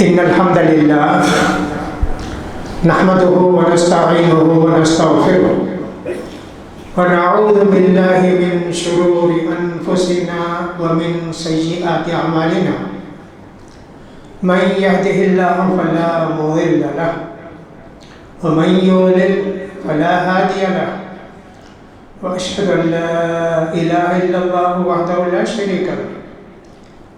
إن الحمد لله نحمده ونستعينه ونستغفره ونعوذ بالله من شرور أنفسنا ومن سيئات أعمالنا من يهده الله فلا مضل له ومن يضلل فلا هادي له وأشهد أن لا إله إلا الله وحده لا شريك له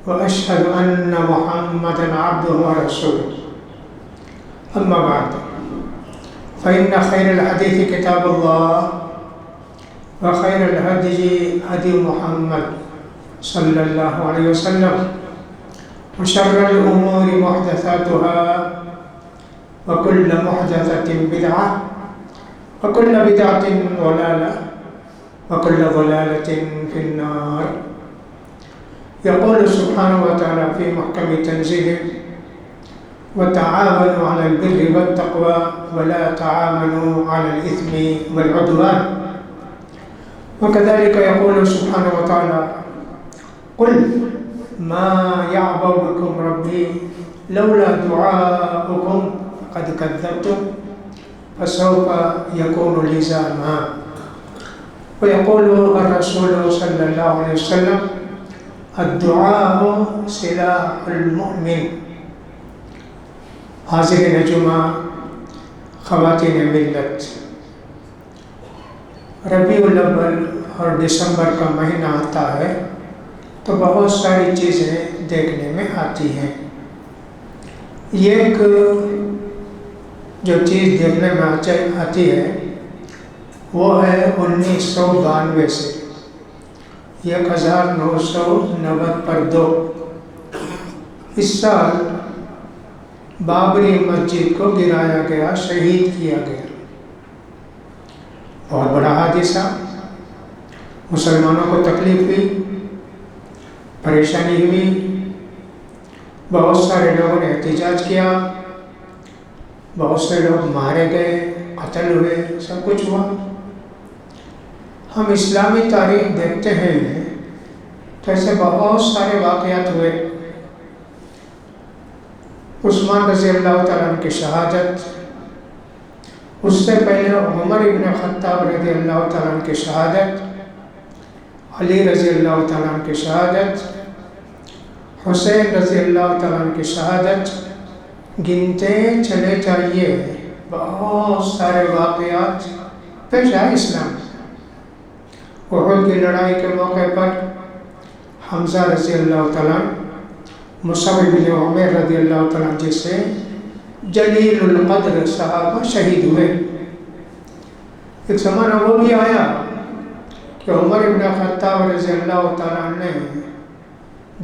وأشهد أن محمدا عبده ورسوله أما بعد فإن خير الحديث كتاب الله وخير الهدي هدي محمد صلى الله عليه وسلم وشر الأمور محدثاتها وكل محدثة بدعة وكل بدعة ضلالة وكل ضلالة في النار. يقول سبحانه وتعالى في محكم تنزيله وتعاونوا على البر والتقوى ولا تعاونوا على الإثم والعدوان. وكذلك يقول سبحانه وتعالى قل ما يعبأ بكم ربي لولا دعاؤكم قد كذبتم فسوف يكون لزاما. ويقول الرسول صلى الله عليه وسلم الدعاء سلاح المؤمن. حاضرین جمعہ، خواتین ملت، ربیع الاول اور دسمبر کا مہینہ آتا ہے تو بہت ساری چیزیں دیکھنے میں آتی ہیں. ایک جو چیز دیکھنے میں آتی ہے وہ ہے 1992 سے 1990 پر 2 اس سال بابری مسجد کو گرایا گیا، شہید کیا گیا. بہت بڑا حادثہ، مسلمانوں کو تکلیف ہوئی، پریشانی ہوئی، بہت سارے لوگوں نے احتجاج کیا، بہت سے لوگ مارے گئے، قتل ہوئے، سب کچھ ہوا. ہم اسلامی تاریخ دیکھتے ہیں تو ایسے بہت سارے واقعات ہوئے. عثمان رضی اللہ تعالیٰ عنہ کی شہادت، اس سے پہلے عمر ابن خطاب رضی اللہ تعالیٰ عنہ کی شہادت، علی رضی اللہ تعالیٰ عنہ کی شہادت، حسین رضی اللہ تعالیٰ عنہ کی شہادت، گنتے چلے جائیے بہت سارے واقعات پیش آئے اسلام. احد کی لڑائی کے موقع پر حمزہ رضی اللہ تعالیٰ عنہ، مصعب بن عمیر رضی اللہ تعالیٰ عنہ جیسے جلیل القدر صحابہ شہید ہوئے. ایک زمانہ وہ بھی آیا کہ عمر بن خطاب رضی اللہ تعالیٰ عنہ نے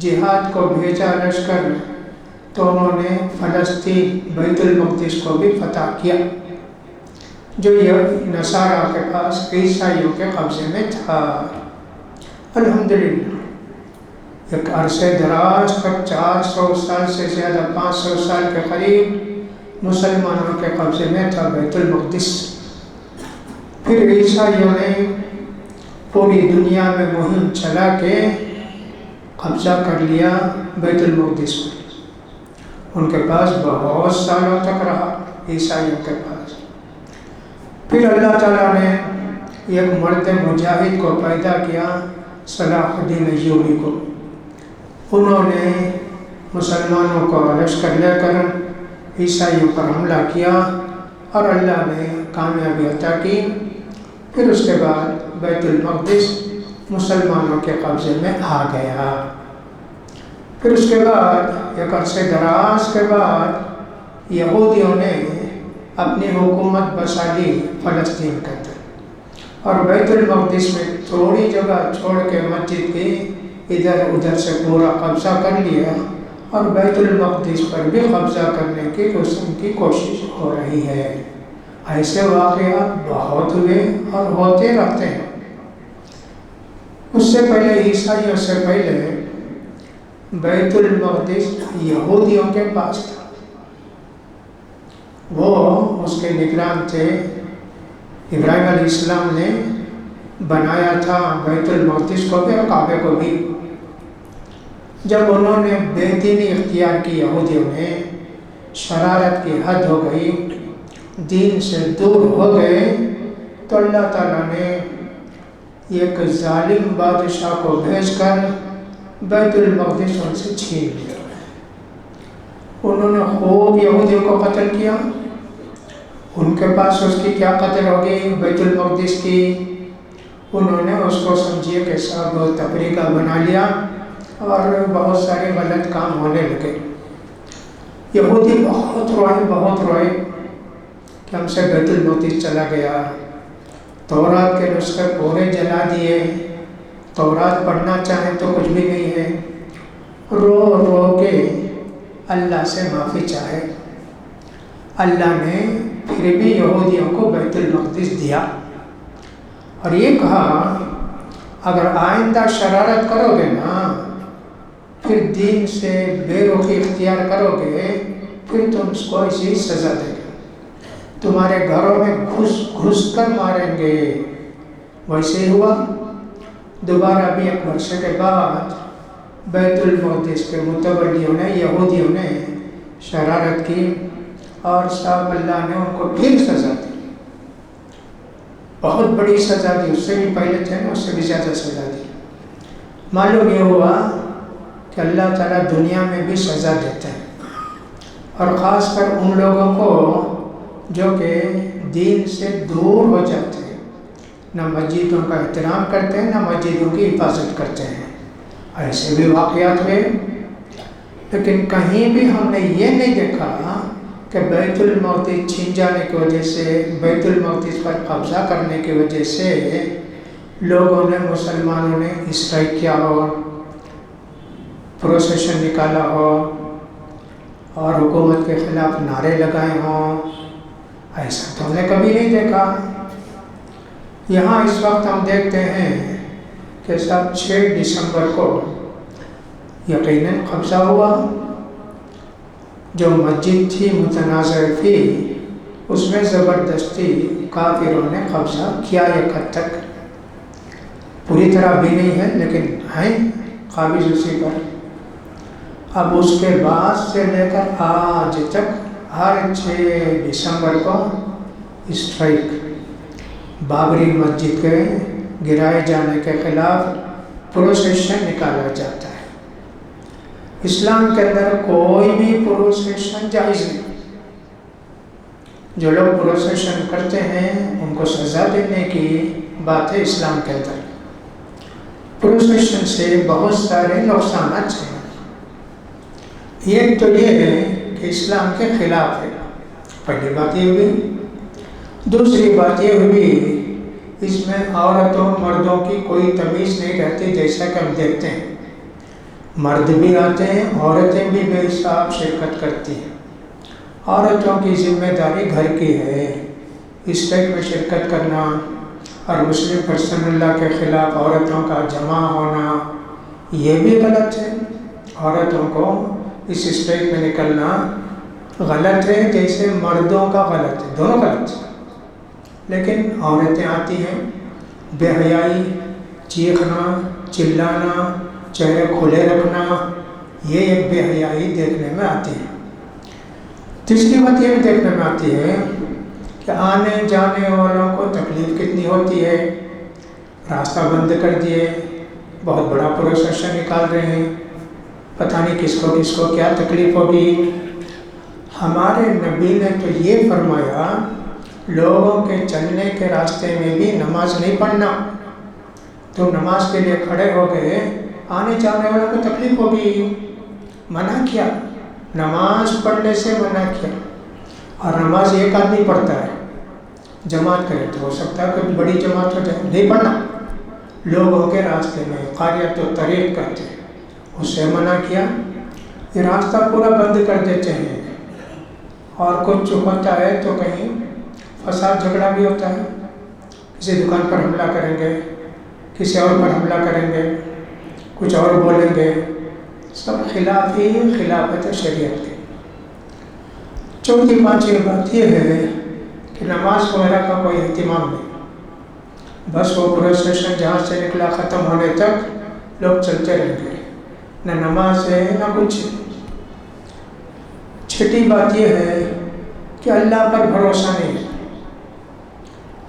جہاد کو بھیجا لشکر تو انہوں نے فلسطین بیت المقدس کو بھی فتح کیا جو یہ نصارہ کے پاس عیسائیوں کے قبضے میں تھا. الحمدللہ ایک عرصے دراز تک 400 سال سے زیادہ 500 سال کے قریب مسلمانوں کے قبضے میں تھا بیت المقدس. پھر عیسائیوں نے پوری دنیا میں مہم چلا کے قبضہ کر لیا بیت المقدس پر. ان کے پاس بہت سالوں تک رہا عیسائیوں کے پاس. پھر اللہ تعالیٰ نے ایک مرد مجاہد کو پیدا کیا، صلاح الدین ایوبی کو. انہوں نے مسلمانوں کو لشکر لے کر عیسائیوں پر حملہ کیا اور اللہ نے کامیابی عطا کی. پھر اس کے بعد بیت المقدس مسلمانوں کے قبضے میں آ گیا. پھر اس کے بعد ایک عرصے دراز کے بعد یہودیوں نے اپنی حکومت بسا لی فلسطین کے اندر اور بیت المقدس میں تھوڑی جگہ چھوڑ کے مسجد کی ادھر ادھر سے پورا قبضہ کر لیا اور بیت المقدس پر بھی قبضہ کرنے کی قسم کی کوشش ہو رہی ہے. ایسے واقعات بہت ہوئے اور ہوتے رہتے ہیں. اس سے پہلے عیسائیوں سے پہلے بیت المقدس یہودیوں کے پاس تھا. وہ اس کے نگران تھے. ابراہیم علیہ السلام نے بنایا تھا بیت المقدس کو بھی اور کعبے کو بھی. جب انہوں نے بے دینی اختیار کی یہودیوں نے شرارت کی حد ہو گئی، دین سے دور ہو گئے، تو اللہ تعالیٰ نے ایک ظالم بادشاہ کو بھیج کر بیت المقدس ان سے چھین لیا۔ انہوں نے خوب یہودیوں کو قتل کیا، ان کے پاس اس کی کیا قدر ہوگی بیت المقدس کی، انہوں نے اس کو سمجھیے کہ سب تفریح کا بنا لیا اور بہت سارے غلط کام ہونے لگے۔ یہودی بہت روئے کہ ہم سے بیت المقدس چلا گیا، تورات کے نسخے پورے جلا دیے، تورات پڑھنا چاہیں تو کچھ بھی نہیں ہے، رو رو کے اللہ سے معافی چاہے۔ اللہ نے پھر بھی یہودیوں کو بیت المقدس دیا اور یہ کہا اگر آئندہ شرارت کرو گے نا، پھر دین سے بے رخی اختیار کرو گے، پھر تم اس کو ایسی سزا دے گے، تمہارے گھروں میں گھس کر ماریں گے۔ ویسے ہی ہوا، دوبارہ بھی ایک عرصے کے بعد بیت المقدس کے متولیوں نے، یہودیوں نے شرارت کی اور صاحب اللہ نے ان کو پھر سزا دی، بہت بڑی سزا دی، اس سے بھی پہلے تھے نا، اس سے بھی زیادہ سزا دی۔ معلوم یہ ہوا کہ اللہ تعالیٰ دنیا میں بھی سزا دیتے ہیں، اور خاص کر ان لوگوں کو جو کہ دین سے دور ہو جاتے ہیں، نہ مسجدوں کا احترام کرتے ہیں، نہ مسجدوں کی حفاظت کرتے ہیں۔ ایسے بھی واقعات ہوئے، لیکن کہیں بھی ہم نے یہ نہیں دیکھا کہ بیت المقدس چھین جانے کی وجہ سے، بیت المقدس پر قبضہ کرنے کی وجہ سے لوگوں نے، مسلمانوں نے اسٹرائک کیا ہو، پروسیشن نکالا ہو اور حکومت کے خلاف نعرے لگائے ہوں، ایسا تو ہم نے کبھی نہیں دیکھا۔ یہاں اس وقت ہم دیکھتے ہیں کہ سب 6 دسمبر کو یقیناً قبضہ ہوا، جو مسجد تھی متنازع تھی، اس میں زبردستی کافروں نے قبضہ کیا، ایک حد تک، پوری طرح بھی نہیں ہے لیکن ہیں قابض اسی پر۔ اب اس کے بعد سے لے کر آج تک ہر 6 دسمبر کو اسٹرائک، بابری مسجد کے گرائے جانے کے خلاف پروسیشن نکالا جاتا ہے۔ اسلام کے اندر کوئی بھی پروسیشن جائز نہیں، جو لوگ پروسیشن کرتے ہیں ان کو سزا دینے کی بات ہے اسلام کے اندر۔ پروسیشن سے بہت سارے نقصانات ہیں، ایک تو یہ ہے کہ اسلام کے خلاف ہے، پہلی بات یہ ہوئی۔ دوسری بات یہ ہوئی اس میں عورتوں مردوں کی کوئی تمیز نہیں رہتی، جیسا کہ ہم دیکھتے ہیں مرد بھی آتے ہیں، عورتیں بھی بے حساب شرکت کرتی ہیں۔ عورتوں کی ذمہ داری گھر کی ہے، اسٹیج میں شرکت کرنا اور مسلم پرسن اللہ کے خلاف عورتوں کا جمع ہونا یہ بھی غلط ہے۔ عورتوں کو اس اسٹیج میں نکلنا غلط ہے، جیسے مردوں کا غلط ہے، دونوں غلط ہے۔ لیکن عورتیں آتی ہیں، بے حیائی، چیخنا، چلانا، چہرے کھلے رکھنا، یہ ایک بے حیائی دیکھنے میں آتی ہے۔ تیسری بات یہ بھی دیکھنے میں آتی ہے کہ آنے جانے والوں کو تکلیف کتنی ہوتی ہے، راستہ بند کر دیے، بہت بڑا پروسیشن نکال رہے ہیں، پتہ نہیں کس کو کیا تکلیف ہوگی۔ ہمارے نبی نے تو یہ فرمایا لوگوں کے چلنے کے راستے میں بھی نماز نہیں پڑھنا، تو نماز کے لیے کھڑے ہو گئے، آنے جانے والوں کو تکلیف ہوگی، منع کیا، نماز پڑھنے سے منع کیا۔ اور نماز ایک آدمی پڑھتا ہے، جماعت کرے تو ہو سکتا ہے کہ بڑی جماعت ہو جائے، نہیں پڑھنا۔ لوگوں کے راستے میں قاریۃ الطریق کہتے ہیں، اس سے منع کیا۔ یہ راستہ پورا بند کر دیتے ہیں، اور کچھ ہوتا ہے تو کہیں فساد جھگڑا بھی ہوتا ہے، کسی دکان پر حملہ کریں گے، کسی اور پر حملہ کریں گے، کچھ اور بولیں گے، سب خلاف ہی خلافت شریعت کے۔ چوتھی پانچویں بات یہ ہے کہ نماز وغیرہ کا کوئی اہتمام نہیں، بس وہ پروسیشن جہاں سے نکلا ختم ہونے تک لوگ چلتے رہیں گے، نہ نماز ہے نہ کچھ۔ چھٹی بات یہ ہے کہ اللہ پر بھروسہ نہیں ہے،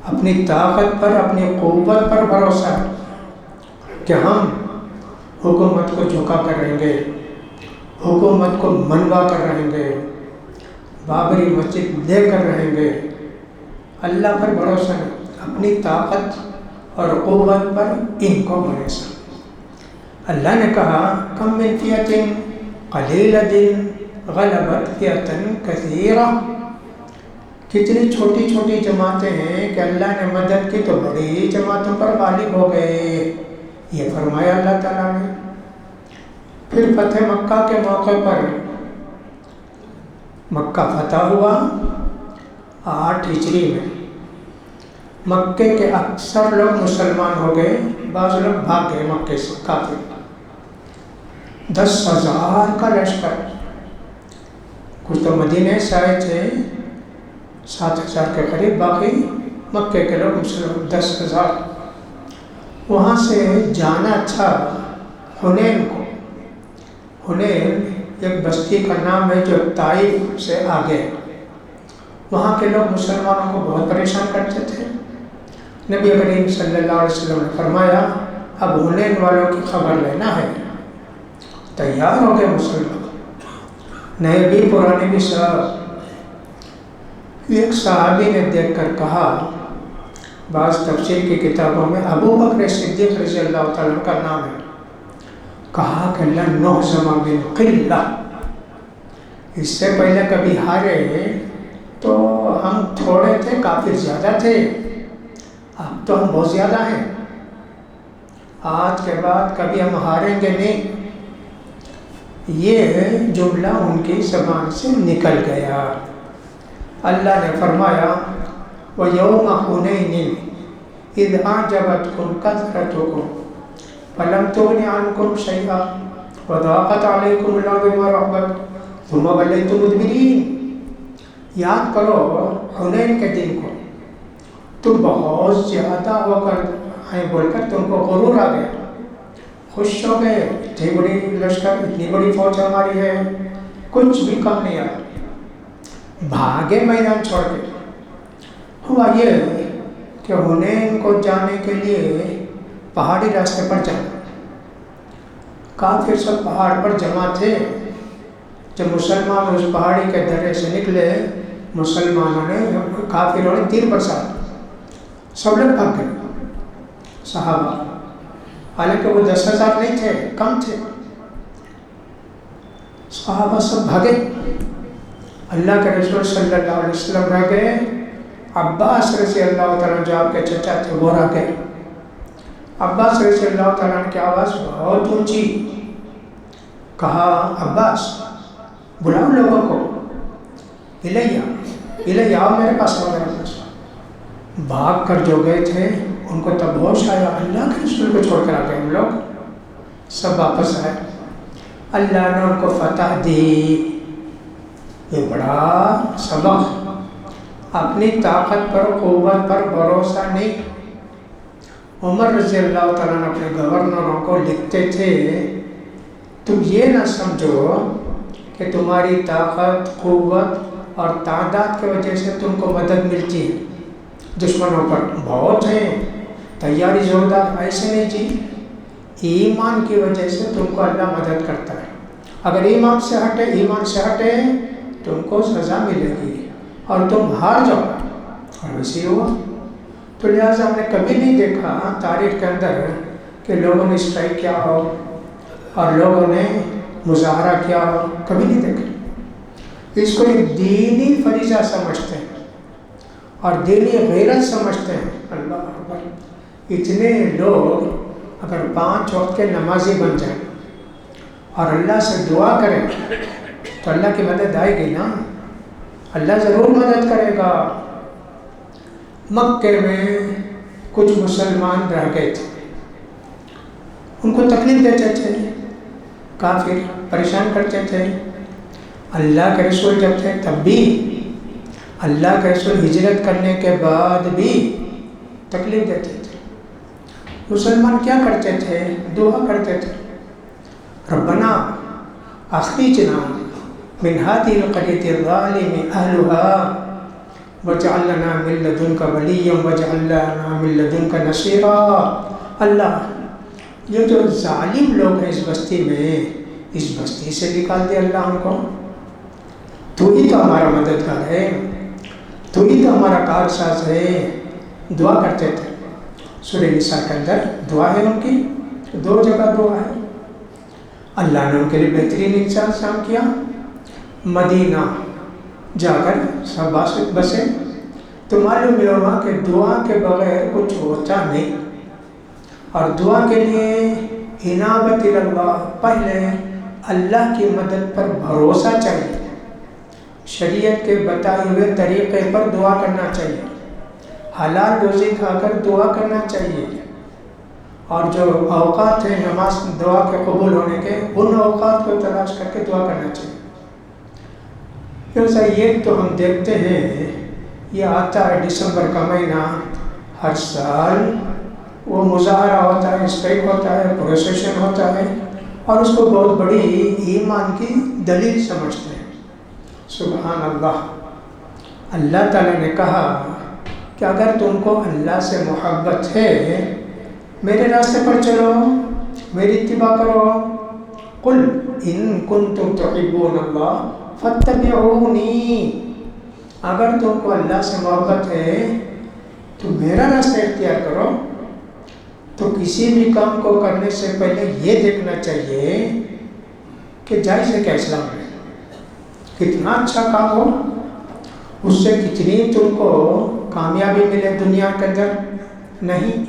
اپنی طاقت پر، اپنی قوت پر بھروسہ ہے کہ ہم حکومت کو جھکا کر رہیں گے، حکومت کو منوا کر رہیں گے، بابری مسجد لے کر رہیں گے۔ اللہ پر بھروسہ نہیں، اپنی طاقت اور قوت پر ان کو بھروسہ۔ اللہ نے کہا کم من فئۃ قلیلۃ غلبت فئۃ کثیرہ، کتنی چھوٹی چھوٹی جماعتیں ہیں کہ اللہ نے مدد کی تو بڑی جماعتوں پر غالب ہو گئے، یہ فرمایا اللہ تعالیٰ نے۔ پھر فتح مکہ کے موقع پر مکہ فتح ہوا 8 ہجری میں، مکے کے اکثر لوگ مسلمان ہو گئے، بعض لوگ بھاگ گئے مکے سے، کافر۔ 10,000 کا لشکر، کچھ تو مدینے سے آئے تھے 7,000 کے قریب، باقی مکے کے لوگ مسلمان 10,000۔ وہاں سے جانا تھا حنین کو۔ حنین ایک بستی کا نام ہے جو طائف سے آگے، وہاں کے لوگ مسلمانوں کو بہت پریشان کرتے تھے۔ نبی کریم صلی اللہ علیہ وسلم نے فرمایا اب حنین والوں کی خبر لینا ہے۔ تیار ہو گئے مسلمان، نئے بھی پرانے بھی سب۔ ایک صحابی نے دیکھ کر کہا، بعض تفسیر کی کتابوں میں ابو بکر صدیق رضی اللہ تعالیٰ کا نام ہے، کہا کہ لن نہزم من قلہ، اس سے پہلے کبھی ہارے تو ہم تھوڑے تھے، کافر زیادہ تھے، اب تو ہم بہت زیادہ ہیں، آج کے بعد کبھی ہم ہاریں گے نہیں۔ یہ جملہ ان کی زبان سے نکل گیا۔ اللہ نے فرمایا وَيَوْمَ حُنَيْنٍ إِذْ أَعْجَبَتْكُمْ كَثْرَتُكُمْ فَلَمْ تُغْنِ عَنْكُمْ شَيْئًا وَضَاقَتْ عَلَيْكُمُ الْأَرْضُ بِمَا رَحُبَتْ ثُمَّ وَلَّيْتُمْ مُدْبِرِينَ۔ یاد کرو حنین کے دن کو، تم بہت زیادہ ہو کر ہیں بول کر تم کو غرور آ گیا، خوش ہو گئے، اتنی بڑی لشکر، اتنی بڑی فوج ہماری ہے، کچھ بھی کم نہیں آیا، بھاگے میدان چھوڑ کے۔ ہوا یہ کہ حنین کو جانے کے لیے پہاڑی راستے پر جانا، کافر سب پہاڑ پر جمع تھے۔ جب مسلمان اس پہاڑی کے درے سے نکلے، مسلمانوں نے، کافروں نے تیر برسا، سب لوگ بھاگ گئے صحابہ، حالانکہ وہ 10,000 نہیں تھے، کم تھے، صحابہ سب بھاگے۔ اللہ کے رسول صلی اللہ علیہ وسلم رہ گئے، عباس رضی اللہ تعالیٰ جو آپ کے چچا تھے وہ رہ گئے۔ عباس رضی اللہ تعالیٰ کی آواز بہت اونچی، کہا عباس بلاؤ لوگوں کو، الیہ آؤ میرے پاس، میرے پاس۔ بھاگ کر جو گئے تھے ان کو تب ہوش آیا، اللہ کے رسول کو چھوڑ کر آ گئے ہم لوگ، سب واپس آئے، اللہ نے ان کو فتح دی۔ یہ بڑا سبق، اپنی طاقت پر، قوت پر بھروسہ نہیں۔ عمر رضی اللہ تعالیٰ نے اپنے گورنروں کو لکھتے تھے تم یہ نہ سمجھو کہ تمہاری طاقت، قوت اور تعداد کی وجہ سے تم کو مدد ملتی ہے، دشمنوں پر بہت ہیں، تیاری زوردار، ایسے نہیں جی، ایمان کی وجہ سے تم کو اللہ مدد کرتا ہے۔ اگر ایمان سے ہٹے تم کو سزا ملے گی اور تم ہار جاؤ، اور ویسے ہوا۔ تو لہٰذا ہم نے کبھی نہیں دیکھا تاریخ کے اندر کہ لوگوں نے اسٹرائک کیا ہو اور لوگوں نے مظاہرہ کیا ہو، کبھی نہیں دیکھا۔ اس کو ایک دینی فریضہ سمجھتے ہیں اور دینی غیرت سمجھتے ہیں۔ اللہ اکبر، اتنے لوگ اگر 5 وقت کے نمازی بن جائیں اور اللہ سے دعا کریں تو اللہ کی مدد آئے گی نا، اللہ ضرور مدد کرے گا۔ مکے میں کچھ مسلمان رہ گئے تھے، ان کو تکلیف دیتے تھے، کافر پریشان کرتے تھے۔ اللہ کے رسول جب تھے تب بھی، اللہ کے رسول ہجرت کرنے کے بعد بھی تکلیف دیتے تھے۔ مسلمان کیا کرتے تھے؟ دعا کرتے تھے، ربنا اخرجنا، من هذه القرية الظالم أهلها واجعل لنا من لدنك وليا واجعل لنا من لدنك نصيرا. اللہ یہ جو ظالم لوگ ہیں اس بستی میں، اس بستی سے نکال دے اللہ ہم کو. تو ہی تو ہمارا مددگار ہے، تو ہی تو ہمارا کارساز ہے. دعا کرتے تھے. سورہ نساء کے اندر دعا ہے ان کی، 2 جگہ دعا ہے. اللہ نے ان کے لیے بہترین انتظام کیا. مدینہ جا کر سب بسے تو معلوم یہ ہوا کہ دعا کے بغیر کچھ ہوتا نہیں. اور دعا کے لیے انابت اللہ، پہلے اللہ کی مدد پر بھروسہ چاہیے. شریعت کے بتائے ہوئے طریقے پر دعا کرنا چاہیے. حلال روزی کھا کر دعا کرنا چاہیے. اور جو اوقات ہیں نماز دعا کے قبول ہونے کے، ان اوقات کو تلاش کر کے دعا کرنا چاہیے. جیسا یہ تو ہم دیکھتے ہیں یہ آتا ہے دسمبر کا مہینہ، ہر سال وہ مظاہرہ ہوتا ہے، اسٹرائک ہوتا ہے، پروسیشن ہوتا ہے، اور اس کو بہت بڑی ایمان کی دلیل سمجھتے ہیں. سبحان اللہ. اللہ تعالیٰ نے کہا کہ اگر تم کو اللہ سے محبت ہے، میرے راستے پر چلو، میری اتباع کرو. قل ان کنتم تحبون اللہ فاتبعونی. اگر تم کو اللہ سے محبت ہے تو میرا راستہ اختیار کرو. تو کسی بھی کام کو کرنے سے پہلے یہ دیکھنا چاہیے کہ جائز ہے کیا اسلام میں، کتنا اچھا کام ہو، اس سے کتنی تم کو کامیابی ملے دنیا کے اندر. نہیں.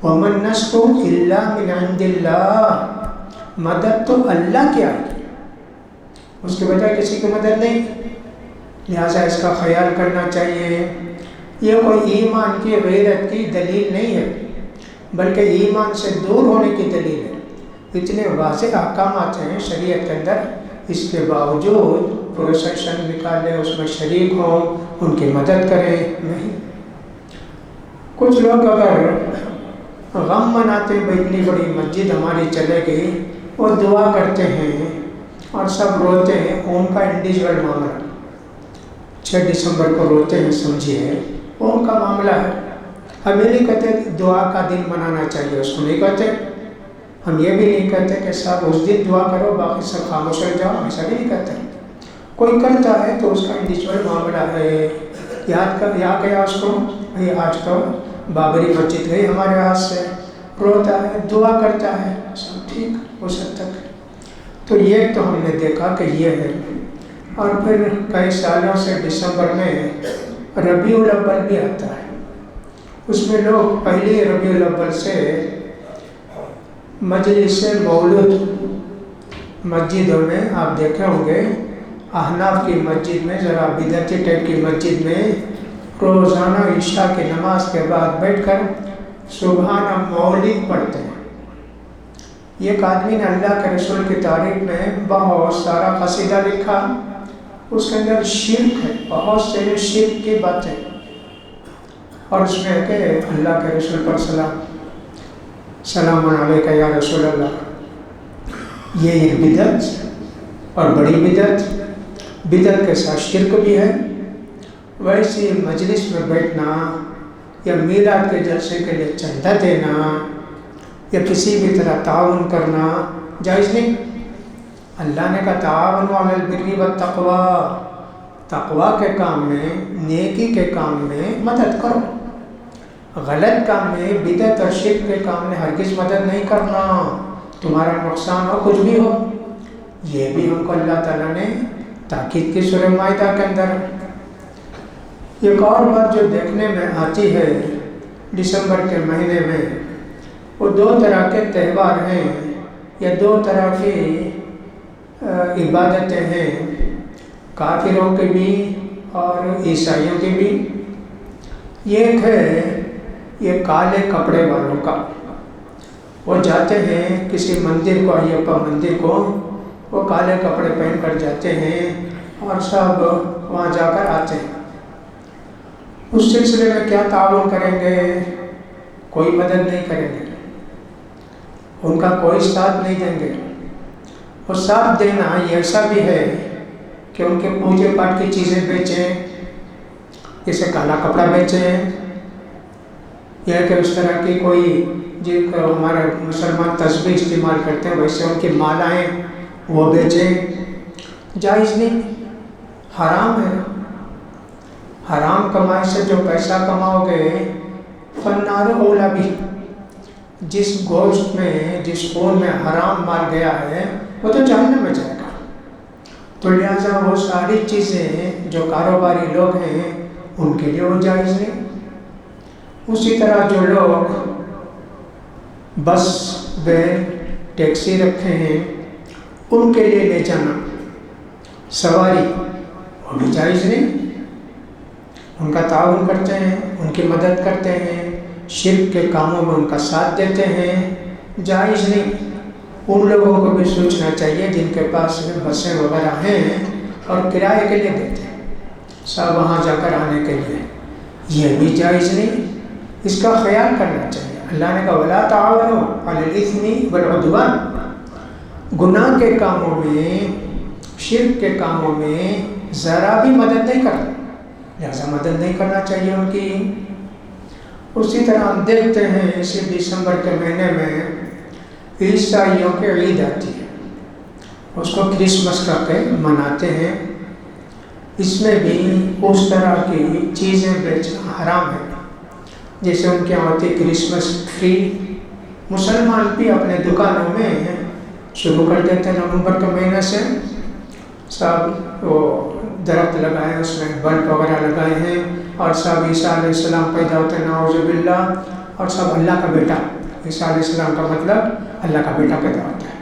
وَمَن نَّصْرُ إِلَّا مِنْ عِندِ اللَّهِ. مدد تو اللہ کی آئے گی، اس کے بجائے کسی کی مدد نہیں. لہٰذا اس کا خیال کرنا چاہیے. یہ کوئی ایمان کی غیرت کی دلیل نہیں ہے، بلکہ ایمان سے دور ہونے کی دلیل ہے. اتنے واضح احکامات ہیں شریعت کے اندر، اس کے باوجود پروسیشن نکالے، اس میں شریک ہوں، ان کی مدد کریں. نہیں. کچھ لوگ اگر غم مناتے ہیں، اتنی بڑی مسجد ہماری چلے گئی، وہ دعا کرتے ہیں اور سب روتے ہیں. ان کا انڈیویجول معاملہ، 6 دسمبر کو روتے ہیں، سمجھیے وہ ان کا معاملہ ہے. ہم یہ نہیں کہتے دعا کا دن منانا چاہیے، اس کو نہیں کہتے. ہم یہ بھی نہیں کہتے کہ صاحب اس دن دعا کرو باقی سب خاموش ہو جاؤ، ایسا بھی نہیں کہتے. کوئی کرتا ہے تو اس کا انڈیویجول معاملہ ہے. یاد گیا اس کو، بھائی آج تو بابری مسجد گئی ہمارے ہاتھ سے، روتا ہے، دعا کرتا ہے، سب ٹھیک اس حد تک. تو یہ تو ہم نے دیکھا کہ یہ ہے. اور پھر کئی سالوں سے دسمبر میں ربیع الاول بھی آتا ہے. اس میں لوگ پہلی ربیع الاول سے مجلس مولود مسجدوں میں آپ دیکھے ہوں گے، احناف کی مسجد میں، ذرا بدعتی ٹائپ کی مسجد میں روزانہ عشاء کی نماز کے بعد بیٹھ کر سبحان مولد پڑھتے ہیں. ایک آدمی نے اللہ کے رسول کی تعریف میں بہت سارا قصیدہ لکھا، اس کے اندر شرک ہے، بہت سے شرک کی باتیں، اور اس میں کہ اللہ کے رسول پر سلام علیکہ یا رسول اللہ. یہ ایک بدعت اور بڑی بدعت کے ساتھ شرک بھی ہے. ویسی مجلس میں بیٹھنا یا میلاد کے جلسے کے لیے چندہ دینا یا کسی بھی طرح تعاون کرنا جائز نہیں. اللہ نے کہا تعاون علی البر والتقوی، تقوی کے کام میں، نیکی کے کام میں مدد کرو. غلط کام میں، بدعت اور شرک کے کام میں ہرگز مدد نہیں کرنا، تمہارا نقصان ہو کچھ بھی ہو. یہ بھی ہم کو اللہ تعالیٰ نے تاکید کی سورہ مائدہ کے اندر. ایک اور بات جو دیکھنے میں آتی ہے دسمبر کے مہینے میں، وہ 2 طرح کے تہوار ہیں یا 2 طرح کی عبادتیں ہیں، کافروں کی بھی اور عیسائیوں کی بھی. ایک ہے یہ کالے کپڑے والوں کا، وہ جاتے ہیں کسی مندر کو، ایپا مندر کو، وہ کالے کپڑے پہن کر جاتے ہیں اور سب وہاں جا کر آتے ہیں. اس سلسلے میں کیا تعاون کریں گے؟ کوئی مدد نہیں کریں گے، ان کا کوئی ساتھ نہیں دیں گے. اور ساتھ دینا یہ ایسا بھی ہے کہ ان کے پوجے پاٹ کی چیزیں بیچیں، جیسے کالا کپڑا بیچیں، یا کہ اس طرح کی کوئی جن کو ہمارے مسلمان تسبیح استعمال کرتے ہیں ویسے ان کی مالائیں وہ بیچیں، جائز نہیں، حرام ہے۔ حرام کمائی سے جو پیسہ کماؤ گے فنار اولا بھی، جس گوشت میں جس خون میں حرام مال گیا ہے وہ تو جہنم میں جائے گا۔ تو لہٰذا وہ ساری چیزیں جو کاروباری لوگ ہیں ان کے لیے وہ جائز نہیں۔ اسی طرح جو لوگ بس وین ٹیکسی رکھے ہیں ان کے لیے لے جانا سواری وہ بھی جائز نہیں، ان کا تعاون کرتے ہیں، ان کی مدد کرتے ہیں، شرک کے کاموں میں ان کا ساتھ دیتے ہیں، جائز نہیں۔ ان لوگوں کو بھی سوچنا چاہیے جن کے پاس بسیں وغیرہ ہیں اور کرائے کے لیے دیتے ہیں سب وہاں جا کر آنے کے لیے، یہ بھی جائز نہیں، اس کا خیال کرنا چاہیے۔ اللہ نے کہا وَلَا تَعَاوَنُوا عَلَى الْإِثْمِ وَالْعُدْوَانِ، گناہ کے کاموں میں، شرک کے کاموں میں ذرا بھی مدد نہیں کرنا، لہذا مدد نہیں کرنا چاہیے ان کی۔ اسی طرح ہم دیکھتے ہیں اسی دسمبر کے مہینے میں عیسائیوں کی عید آتی ہے، اس کو کرسمس کر کے مناتے ہیں، اس میں بھی اس طرح کی چیزیں بیچنا حرام ہے، جیسے ان کے یہاں ہوتی کرسمس ٹری، مسلمان بھی اپنے دکانوں میں شروع کر دیتے ہیں نومبر کے مہینے سے، سب وہ درخت لگائے ہیں، اس میں بلب وغیرہ لگائے ہیں، اور سب عیسیٰ علیہ السلام پیدا ہوتے ہیں نعوذ باللہ، اور سب اللہ کا بیٹا، عیسیٰ علیہ السلام کا مطلب اللہ کا بیٹا پیدا ہوتا ہے۔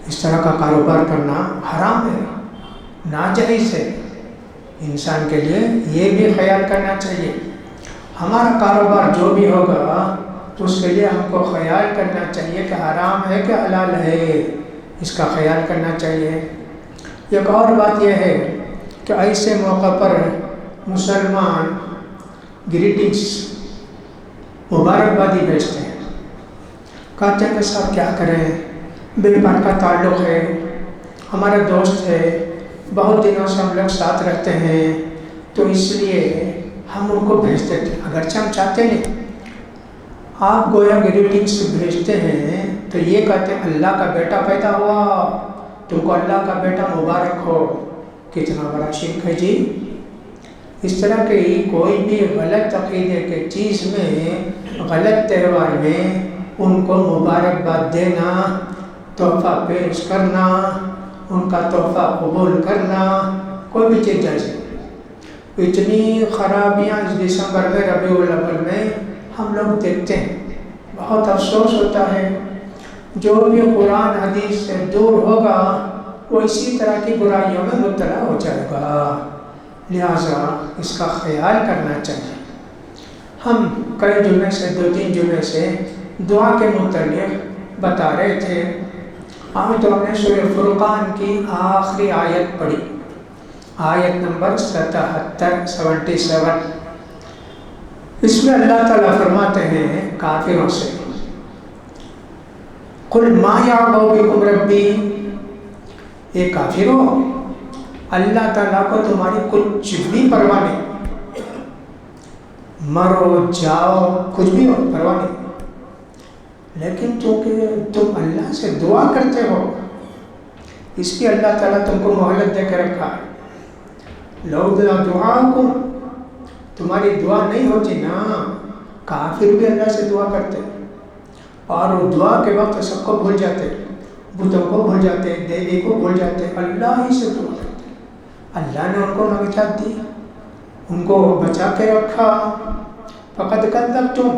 اس طرح کا کاروبار کرنا حرام ہے، ناجائز ہے، انسان کے لیے یہ بھی خیال کرنا چاہیے۔ ہمارا کاروبار جو بھی ہوگا اس کے لیے ہم کو خیال کرنا چاہیے کہ حرام ہے کہ حلال ہے، اس کا خیال کرنا چاہیے۔ ایک اور بات یہ ہے کہ ایسے موقع پر مسلمان گریٹنگس مبارکبادی بھیجتے ہیں، کہتے ہیں کہ صاحب کیا کریں، بیوپار کا تعلق ہے، ہمارا دوست ہے، بہت دنوں سے ہم لوگ ساتھ رہتے ہیں، تو اس لیے ہم ان کو بھیجتے تھے، اگرچہ ہم چاہتے نہیں۔ آپ گویا گریٹنگس بھیجتے ہیں تو یہ کہتے ہیں اللہ کا بیٹا پیدا ہوا، تم کو اللہ کا بیٹا مبارک ہو، کتنا بڑا شرک ہے جی۔ اس طرح کی کوئی بھی غلط عقیدے کے چیز میں، غلط تہوار میں ان کو مبارکباد دینا، تحفہ پیش کرنا، ان کا تحفہ قبول کرنا، کوئی بھی چیز جائز نہیں۔ اتنی خرابیاں اس دسمبر میں ربیع الاول میں ہم لوگ دیکھتے ہیں، بہت افسوس ہوتا ہے۔ جو بھی قرآن حدیث سے دور ہوگا وہ اسی طرح کی برائیوں میں مبتلا ہو جائے گا، لہٰذا اس کا خیال کرنا چاہیے۔ ہم کئی جمعے سے، 2-3 جمعے سے دعا کے متعلق بتا رہے تھے، آج تو ہم نے سورہ فرقان کی آخری آیت پڑھی، آیت نمبر 77۔ اس میں اللہ تعالیٰ فرماتے ہیں کافروں سے، قُلْ مَا يَعْبَأُ بِكُمْ رَبِّي، اے کافروں، اللہ تعالیٰ کو تمہاری کچھ بھی پرواہ نہیں، مرو جاؤ کچھ بھی ہو پرواہ نہیں، لیکن چونکہ تم اللہ سے دعا کرتے ہو اس کی اللہ تعالیٰ تم کو مہلت دے کے رکھا ہے۔ لولا دعاؤکم، تمہاری دعا نہیں ہوتی نا، کافر بھی اللہ سے دعا کرتے اور وہ دعا کے وقت سب کو بھول جاتے، بتوں کو بھول جاتے، دیوی کو بھول جاتے، اللہ ہی سے دعا کرتے۔ اللہ نے ان کو نجات دی، ان کو بچا کے رکھا۔ فقد کذبتم،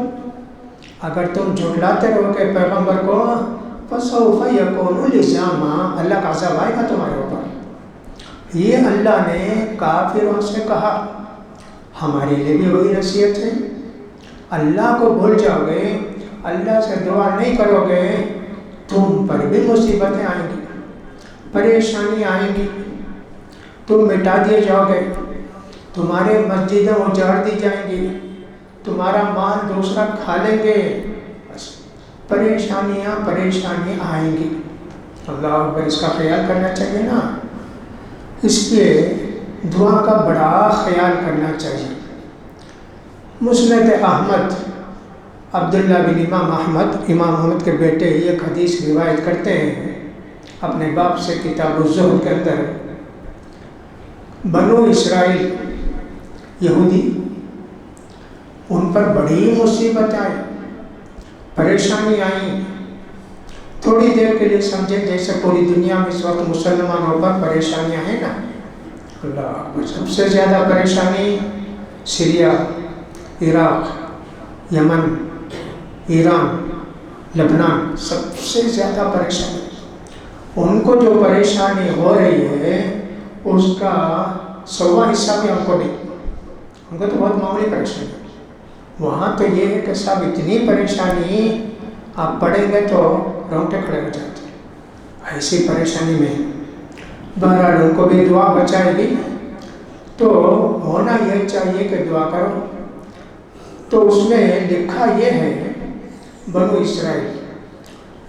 اگر تم جھٹلاتے رہو کہ پیغمبر کو، فسوف یکون لزاما، اللہ کا عذاب آئے گا تمہارے اوپر۔ یہ اللہ نے کافروں سے کہا، ہمارے لیے بھی وہی نصیحت ہے۔ اللہ کو بھول جاؤ گے، اللہ سے دعا نہیں کرو گے، تم پر بھی مصیبتیں آئیں گی، پریشانی آئیں گی، تم مٹا دیے جاؤ گے، تمہارے مسجدیں اجاڑ دی جائیں گی، تمہارا مال دوسرا کھا لیں گے، بس پریشانیاں آئیں گی۔ اللہ اکبر، اس کا خیال کرنا چاہیے نا۔ اس لیے دعا کا بڑا خیال کرنا چاہیے۔ مسند احمد، عبداللہ بن امام احمد کے بیٹے ایک حدیث روایت کرتے ہیں اپنے باپ سے کتاب الزہد کے اندر، بنو اسرائیل یہودی، ان پر بڑی مصیبت آئی، پریشانی آئی۔ تھوڑی دیر کے لیے سمجھیں جیسے پوری دنیا میں اس وقت مسلمانوں پر پریشانیاں ہیں نا، اللہ، سب سے زیادہ پریشانی سیریا، عراق، یمن، ایران، لبنان، سب سے زیادہ پریشانی۔ ان کو جو پریشانی ہو رہی ہے اس کا 100واں حصہ بھی ہم کو نہیں، ان کو تو بہت معمولی پریشانی ہے۔ وہاں تو یہ ہے کہ صاحب اتنی پریشانی آپ پڑھیں گے تو رونگٹے کھڑے ہو جاتے ہیں، ایسی پریشانی میں بہرحال ان کو بھی دعا بچائے گی۔ تو ہونا یہ چاہیے کہ دعا کرو۔ تو اس میں لکھا یہ ہے، بنو اسرائیل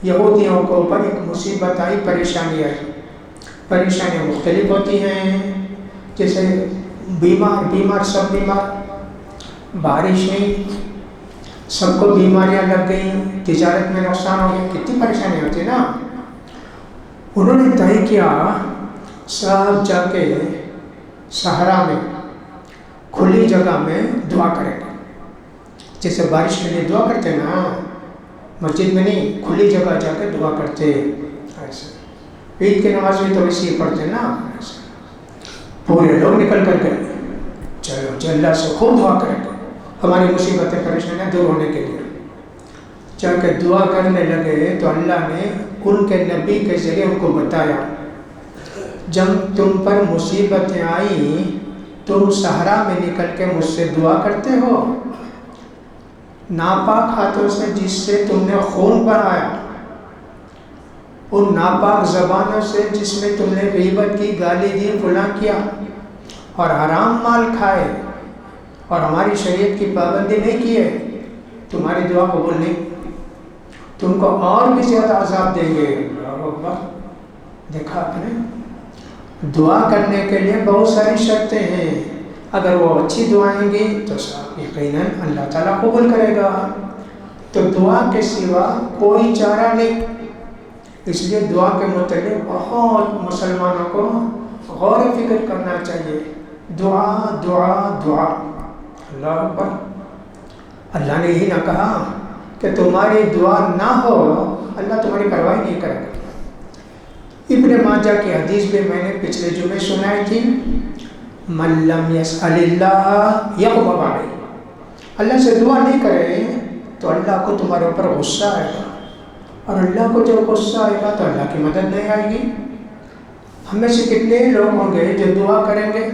یہودیوں کو اوپر ایک مصیبت آئی، پریشانی آئی۔ پریشانیاں مختلف ہوتی ہیں، جیسے بیمار سب بیمار، بارش نہیں، سب کو بیماریاں لگ گئیں، تجارت میں نقصان ہو گیا، کتنی پریشانی ہوتی ہے نا۔ انہوں نے طے کیا سب جا کے صحرا میں کھلی جگہ میں دعا کریں گے، جیسے بارش کے لیے دعا کرتے نا، مسجد میں نہیں، کھلی جگہ جا کے دعا کرتے۔ ایسے عید کی نماز بھی تو اسی پڑھتے نا، ایسے پورے لوگ نکل کر گئے، چلو جی اللہ سے خوب دعا کریں گے ہماری مصیبتیں پریشانیاں دور ہونے کے لیے۔ جا کے دعا کرنے لگے تو اللہ نے ان کے نبی کے ذریعے ان کو بتایا، جب تم پر مصیبتیں آئیں تم صحرا میں نکل کے مجھ سے دعا کرتے ہو، ناپاک ہاتھوں سے جس سے تم نے خون بہایا، ان ناپاک زبانوں سے جس میں تم نے غیبت کی، گالی دی، فلاں کیا، اور حرام مال کھائے اور ہماری شریعت کی پابندی نہیں کی ہے، تمہاری دعا قبول نہیں، تم کو اور بھی زیادہ عذاب دیں گے۔ اللہ اکبر! دیکھا آپ نے، دعا کرنے کے لیے بہت ساری شرطیں ہیں، اگر وہ اچھی دعائیں گی تو یقیناً اللہ تعالیٰ قبول کرے گا۔ تو دعا کے سوا کوئی چارہ نہیں، اس لیے دعا کے متعلق بہت مسلمانوں کو غور و فکر کرنا چاہیے۔ دعا دعا دعا، اللہ اکبر! اللہ نے یہی نہ کہا کہ تمہاری دعا نہ ہو اللہ تمہاری پرواہ نہیں کرے گا۔ ابن ماجہ کی حدیث بھی میں نے پچھلے جمعے سنائی تھی، من لم یسأل اللہ یغضب علیہ، اللہ سے دعا نہیں کرے تو اللہ کو تمہارے اوپر غصہ آئے گا، اور اللہ کو جب غصہ آئے گا تو اللہ کی مدد نہیں آئے گی۔ ہم میں سے کتنے لوگ ہوں گے جو دعا کریں گے؟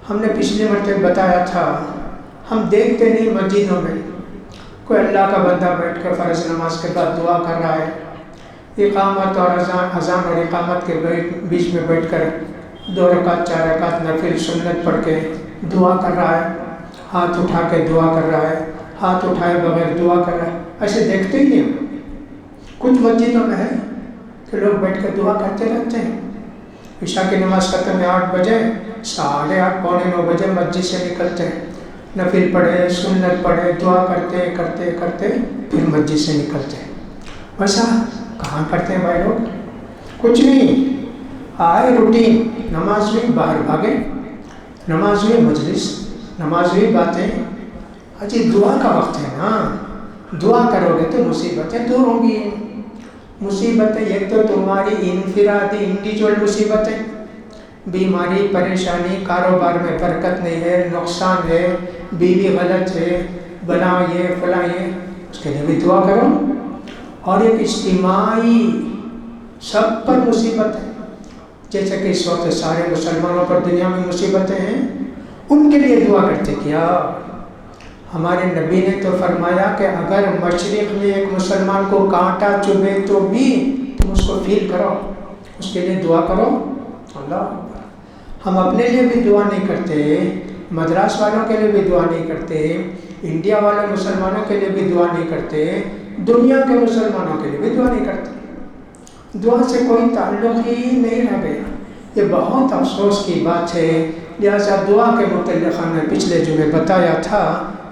ہم نے پچھلی مرتبہ بتایا تھا، ہم دیکھتے نہیں مسجدوں میں کوئی اللہ کا بندہ بیٹھ کر فرض نماز کے بعد دعا کر رہا ہے، اقامت اور اذان اور اقامت کے بیچ میں بیٹھ کر 2 رکعت 4 رکعت نفل سنت پڑھ کے دعا کر رہا ہے، ہاتھ اٹھا کے دعا کر رہا ہے، ہاتھ اٹھائے بغیر دعا کر رہا ہے، ایسے دیکھتے ہی نہیں ہم۔ کچھ مسجدوں میں ہے کہ لوگ بیٹھ کر دعا کرتے رہتے ہیں، عشاء کی نماز ختم ہے 8 بجے، 8:30 پونے 9 بجے مسجد سے نکلتے ہیں، نفل پڑھے، سنت پڑھے، دعا کرتے کرتے کرتے پھر مسجد سے نکلتے ہیں۔ ویسا کہاں کرتے ہیں بھائی لوگ؟ کچھ نہیں، آئے روٹین، نماز ہوئی باہر بھاگے، نماز ہوئی مجلس، نماز ہوئی باتیں۔ اجی دعا کا وقت ہے نا، دعا کرو گے تو مصیبتیں دور ہوں گی۔ مصیبتیں ایک تو تمہاری انفرادی انڈیویجول مصیبتیں، بیماری، پریشانی، کاروبار میں برکت نہیں ہے، نقصان ہے، بیوی غلط ہے، بنا یہ فلاں یہ، اس کے لیے بھی دعا کرو۔ اور ایک اجتماعی سب پر مصیبت ہے، جیسے کہ اس وقت سارے مسلمانوں پر دنیا میں مصیبتیں ہیں، ان کے لیے دعا کرتے کیا؟ ہمارے نبی نے تو فرمایا کہ اگر مشرق میں ایک مسلمان کو کانٹا چبھے تو بھی تم اس کو فیل کرو، اس کے لیے دعا کرو۔ اللہ اکبر! ہم اپنے لیے بھی دعا نہیں کرتے، مدراس والوں کے لیے بھی دعا نہیں کرتے، انڈیا والے مسلمانوں کے لیے بھی دعا نہیں کرتے، دنیا کے مسلمانوں کے لیے بھی دعا نہیں کرتے۔ دعا سے کوئی تعلق ہی نہیں رہ گیا۔ یہ بہت افسوس کی بات ہے، لہٰذا دعا کے متعلق ہم نے پچھلے جمعے بتایا تھا،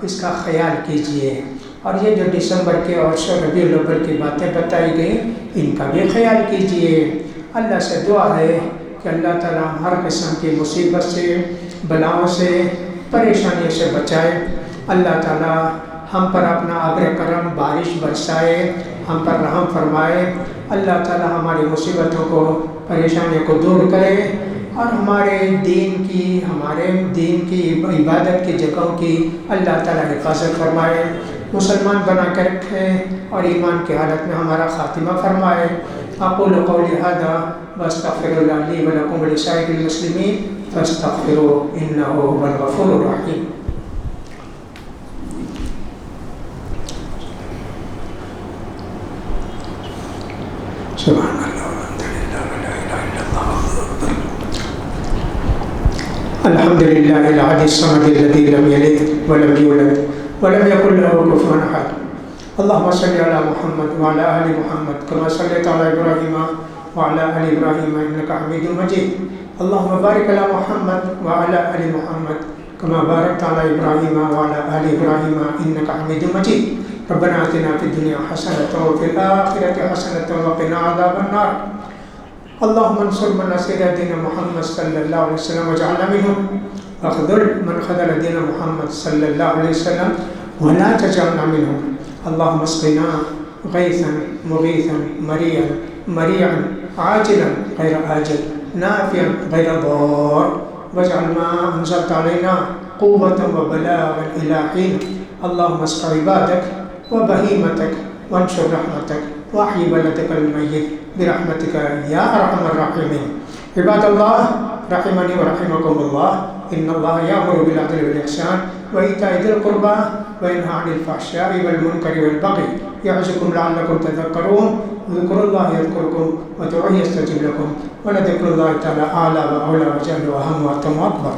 اس کا خیال کیجئے، اور یہ جو دسمبر کے اور ربیع الاول کی باتیں بتائی گئیں ان کا بھی خیال کیجئے۔ اللہ سے دعا ہے کہ اللہ تعالیٰ ہر قسم کی مصیبت سے، بلاؤں سے، پریشانیوں سے بچائے۔ اللہ تعالیٰ ہم پر اپنا ابر کرم بارش برسائے، ہم پر رحم فرمائے۔ اللہ تعالیٰ ہماری مصیبتوں کو، پریشانیوں کو دور کرے، اور ہمارے دین کی عبادت کی جگہوں کی اللہ تعالیٰ حفاظت فرمائے، مسلمان بنا کے رکھے، اور ایمان کی حالت میں ہمارا خاتمہ فرمائے۔ اقول قولی ھذا واستغفر اللہ لی ولکم ولسائر المسلمین فاستغفروہ انہ ھو الغفور الرحیم۔ سبحان اللہ والحمد للہ ولا الہ الا اللہ۔ الحمد للہ الأحد الصمد الذي لم يلد ولم يولد ولم يكن له كفوا أحد۔ اللهم صل على محمد وعلى آل محمد كما صليت على إبراهيم وعلى آل إبراهيم إنك حميد مجيد۔ اللهم بارك على محمد وعلى آل محمد كما باركت على إبراهيم وعلى آل إبراهيم إنك حميد مجيد۔ ربنا آتنا في الدنيا حسنة وفي الآخرة حسنة وقنا عذاب النار۔ اللهم انصر من نصر دين محمد صلى الله عليه وسلم واجعلنا منهم، واخذل من خذل دين محمد صلى الله عليه وسلم ولا تجعلنا منهم۔ اللهم اسقنا غيثا مغيثا مريعا عاجلا غير آجل نافعا غير ضار، واجعل ما أنزلت علينا قوة وبلاغا إلى حين۔ اللهم اسق عبادك وبهيمتك وانشر رحمتك واحيي بلدك الميت برحمتك يا أرحم الراحمين۔ عباد الله رحمني ورحمكم الله، إن الله يأمر بالعدل والإحسان وإيتاء ذي القربى وينهى عن الفحشاء والمنكر والبغي يعظكم لعلكم تذكرون۔ اذكروا الله يذكركم وادعوه يستجب لكم، ولذكر الله تعالى أعلى وأولى وجل وأهم وأتم وأكبر۔